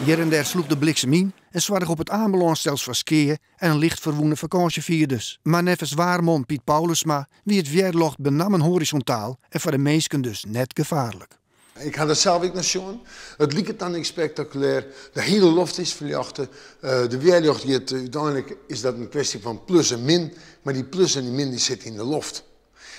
Hier en daar sloeg de bliksem in en zorgde op het aanbeland zelfs voor skeeën en een licht verwoende vakantievierders. Maar nevens waarman Piet Paulusma wie het weerlocht benammen horizontaal en voor de meesten dus net gevaarlijk. Ik had het zelf ook nog zien. Het lijkt dan niet spectaculair. De hele lucht is verjachten. De weerlucht, uiteindelijk is dat een kwestie van plus en min. Maar die plus en die min die zitten in de lucht.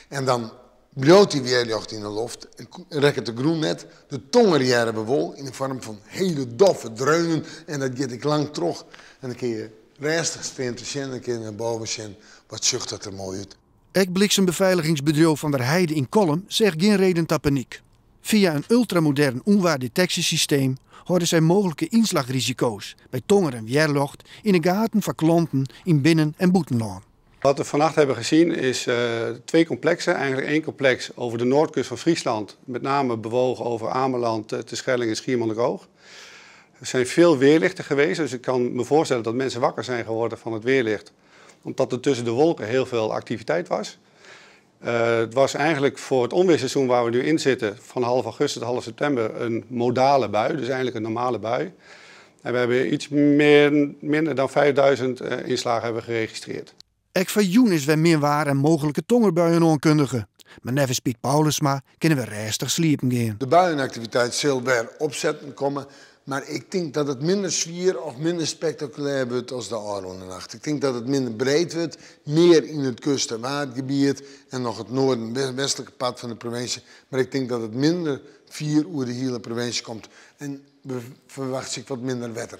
En dan bloot die weerlucht in de lucht. En rekt de groen net. De tongen jaren bewol in de vorm van hele doffe dreunen. En dat gaat ik lang terug. En dan kun je rustig staan te zien. En dan kun je naar boven zien. Wat zucht dat er mooi uit. Het bliksembeveiligingsbedrijf van der Heide in Kolm zegt geen reden tot paniek. Via een ultramodern onwaardetectiesysteem houden zij mogelijke inslagrisico's bij tonger en weerlucht in de gaten van klanten in binnen- en buitenland. Wat we vannacht hebben gezien is twee complexen. Eigenlijk één complex over de noordkust van Friesland. Met name bewogen over Ameland, Terschelling en Schiermonnikoog. Er zijn veel weerlichten geweest, dus ik kan me voorstellen dat mensen wakker zijn geworden van het weerlicht. Omdat er tussen de wolken heel veel activiteit was. Het was eigenlijk voor het onweerseizoen waar we nu in zitten, van half augustus tot half september, een modale bui. Dus eigenlijk een normale bui. En we hebben iets minder dan 5000 inslagen hebben geregistreerd. Ook van Joen is weer meer waar en mogelijke tongerbuien onkundigen. Maar nevens Piet Paulusma kunnen we rustig sliepen gaan. De buienactiviteit zal weer opzetten komen. Maar ik denk dat het minder zwier of minder spectaculair wordt als de aankomende nacht. Ik denk dat het minder breed wordt, meer in het kust- en waardgebied en nog het noorden-westelijke pad van de provincie. Maar ik denk dat het minder 4 uur de hele provincie komt en we verwachten zich wat minder wetter.